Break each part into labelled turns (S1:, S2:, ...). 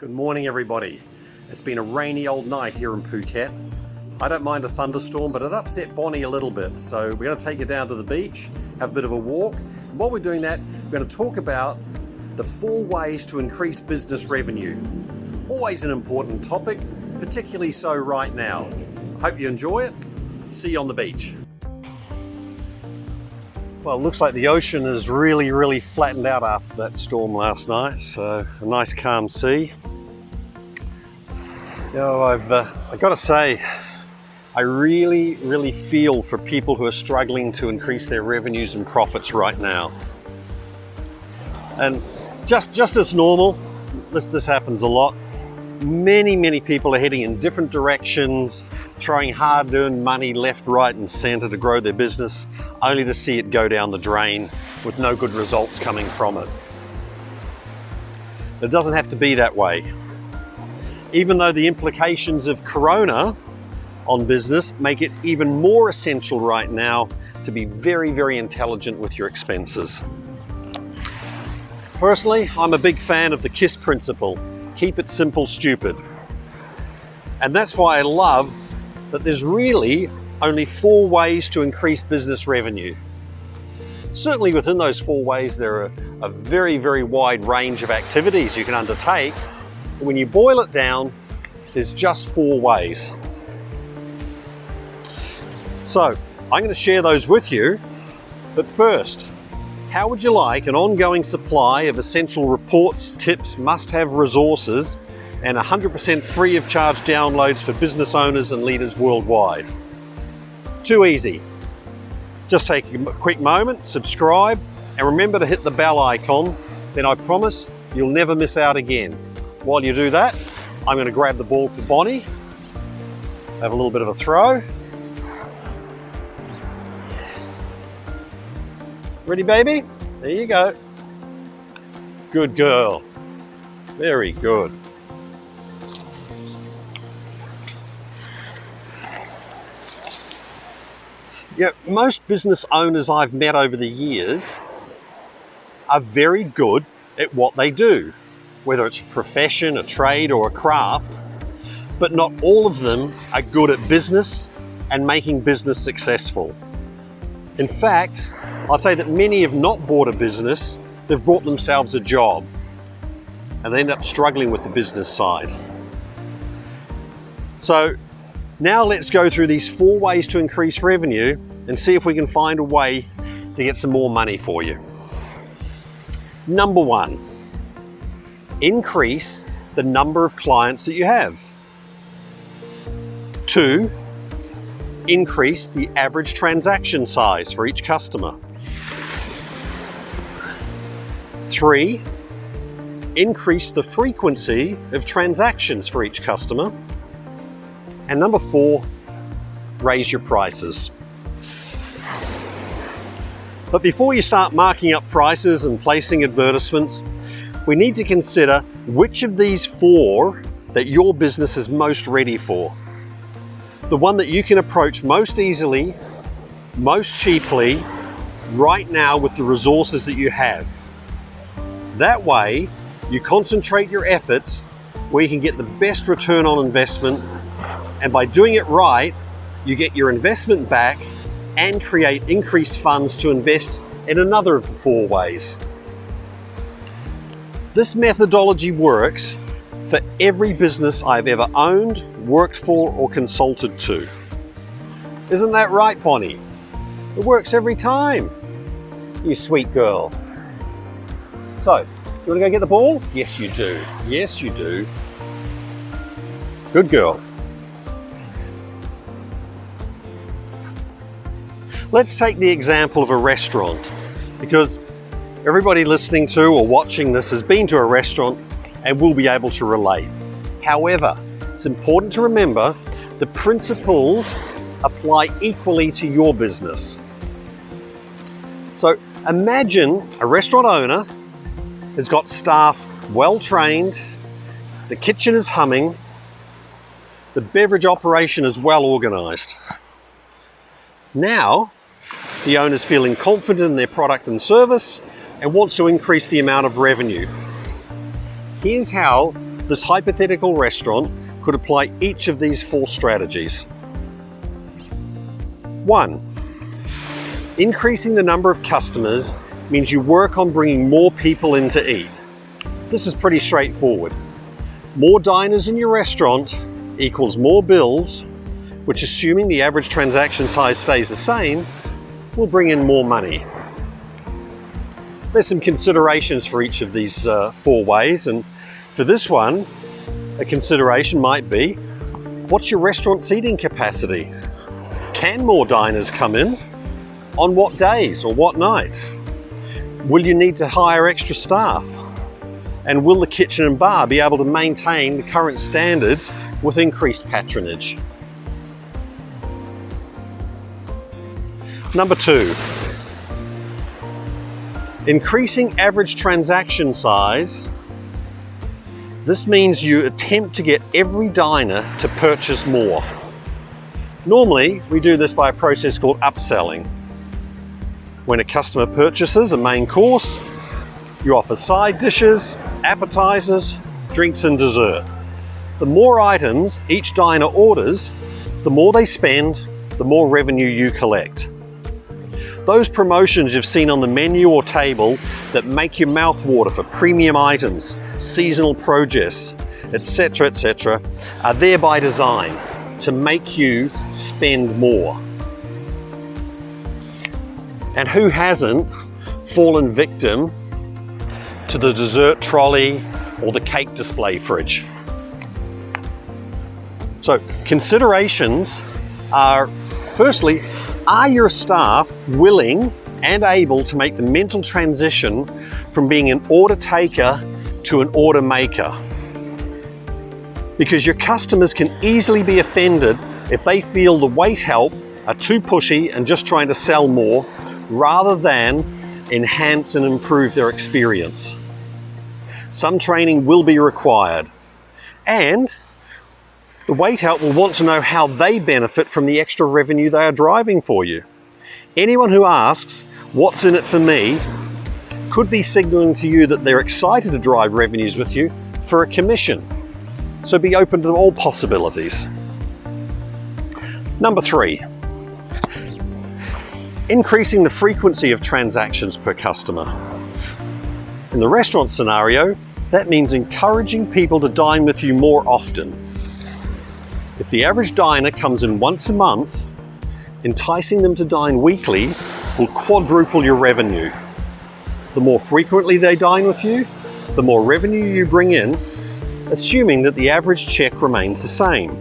S1: Good morning, everybody. It's been a rainy old night here in Phuket. I don't mind a thunderstorm, but it upset Bonnie a little bit. So we're going to take her down to the beach, have a bit of a walk. And while we're doing that, we're going to talk about the 4 ways to increase business revenue. Always an important topic, particularly so right now. I hope you enjoy it. See you on the beach. Well, it looks like the ocean is really flattened out after that storm last night. So a nice calm sea. You know, I've got to say, I really feel for people who are struggling to increase their revenues and profits right now. And just as normal, this happens a lot. Many people are heading in different directions, throwing hard-earned money left, right and centre to grow their business, only to see it go down the drain with no good results coming from it. It doesn't have to be that way. Even though the implications of Corona on business make it even more essential right now to be very intelligent with your expenses. Personally, I'm a big fan of the KISS principle. Keep it simple, stupid. And that's why I love that there's really only 4 ways to increase business revenue. Certainly within those 4 ways, there are a very wide range of activities you can undertake. But when you boil it down, there's just 4 ways. So I'm going to share those with you. But first, how would you like an ongoing supply of essential reports, tips, must-have resources, and 100% free of charge downloads for business owners and leaders worldwide? Too easy. Just take a quick moment, subscribe, and remember to hit the bell icon. Then I promise you'll never miss out again. While you do that, I'm going to grab the ball for Bonnie, have a little bit of a throw. Ready, baby? There you go. Good girl. Very good. Yeah, most business owners I've met over the years are very good at what they do, whether it's a profession, a trade, or a craft, but not all of them are good at business and making business successful. In fact, I'd say that many have not bought a business, they've bought themselves a job, and they end up struggling with the business side. So now let's go through these 4 ways to increase revenue and see if we can find a way to get some more money for you. Number 1, increase the number of clients that you have. 2, increase the average transaction size for each customer. 3, increase the frequency of transactions for each customer. And number 4, raise your prices. But before you start marking up prices and placing advertisements, we need to consider which of these 4 that your business is most ready for. The one that you can approach most easily, most cheaply, right now with the resources that you have. That way, you concentrate your efforts where you can get the best return on investment, and by doing it right, you get your investment back and create increased funds to invest in another of the 4 ways. This methodology works for every business I've ever owned, worked for, or consulted to. Isn't that right, Bonnie? It works every time. You sweet girl. So, you want to go get the ball? Yes, you do. Yes, you do. Good girl. Let's take the example of a restaurant, because everybody listening to or watching this has been to a restaurant and will be able to relate. However, it's important to remember the principles apply equally to your business. So imagine a restaurant owner has got staff well trained, the kitchen is humming, the beverage operation is well organized. Now, the owner's feeling confident in their product and service and wants to increase the amount of revenue. Here's how this hypothetical restaurant could apply each of these 4 strategies. 1. Increasing the number of customers means you work on bringing more people in to eat. This is pretty straightforward. More diners in your restaurant equals more bills, which, assuming the average transaction size stays the same, will bring in more money. There's some considerations for each of these 4 ways, and for this one, a consideration might be, what's your restaurant seating capacity? Can more diners come in? On what days or what nights? Will you need to hire extra staff? And will the kitchen and bar be able to maintain the current standards with increased patronage? Number 2, increasing average transaction size. This means you attempt to get every diner to purchase more. Normally, we do this by a process called upselling. When a customer purchases a main course, you offer side dishes, appetizers, drinks and dessert. The more items each diner orders, the more they spend, the more revenue you collect. Those promotions you've seen on the menu or table that make your mouth water for premium items, seasonal produce, etc., are there by design to make you spend more. And who hasn't fallen victim to the dessert trolley or the cake display fridge? So considerations are, firstly, are your staff willing and able to make the mental transition from being an order taker to an order maker? Because your customers can easily be offended if they feel the wait help are too pushy and just trying to sell more rather than enhance and improve their experience. Some training will be required, and the wait help will want to know how they benefit from the extra revenue they are driving for you. Anyone who asks, "What's in it for me?" could be signaling to you that they're excited to drive revenues with you for a commission. So be open to all possibilities. Number 3, increasing the frequency of transactions per customer. In the restaurant scenario, that means encouraging people to dine with you more often. If the average diner comes in once a month, enticing them to dine weekly will quadruple your revenue. The more frequently they dine with you, the more revenue you bring in, assuming that the average check remains the same.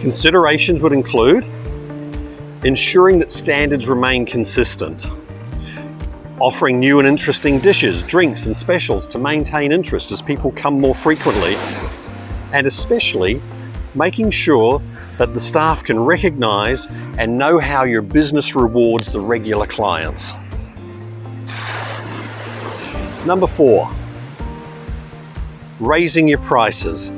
S1: Considerations would include ensuring that standards remain consistent, offering new and interesting dishes, drinks and specials to maintain interest as people come more frequently, and especially making sure that the staff can recognize and know how your business rewards the regular clients. Number 4, raising your prices.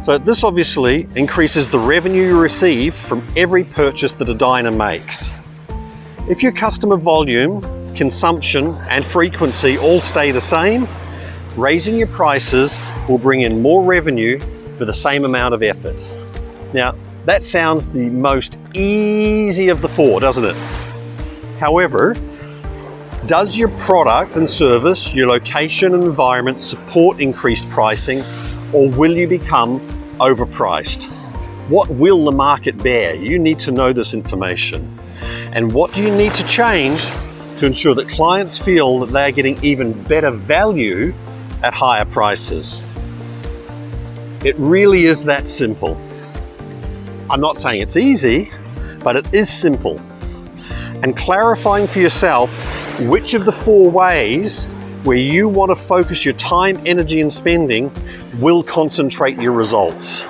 S1: So this obviously increases the revenue you receive from every purchase that a diner makes. If your customer volume, consumption and frequency all stay the same, raising your prices will bring in more revenue for the same amount of effort. Now, that sounds the most easy of the 4, doesn't it? However, does your product and service, your location and environment support increased pricing, or will you become overpriced? What will the market bear? You need to know this information. And what do you need to change to ensure that clients feel that they're getting even better value at higher prices? It really is that simple. I'm not saying it's easy, but it is simple. And clarifying for yourself which of the 4 ways where you want to focus your time, energy and spending will concentrate your results.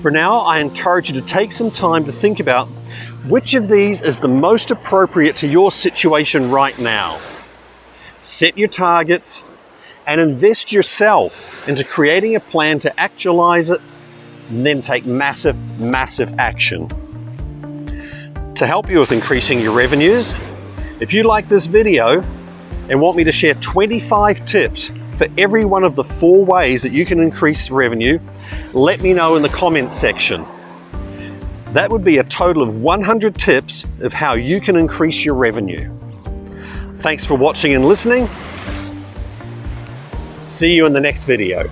S1: For now, I encourage you to take some time to think about which of these is the most appropriate to your situation right now. Set your targets and invest yourself into creating a plan to actualize it, and then take massive action. To help you with increasing your revenues, if you like this video, and want me to share 25 tips for every one of the 4 ways that you can increase revenue, let me know in the comments section. That would be a total of 100 tips of how you can increase your revenue. Thanks for watching and listening. See you in the next video.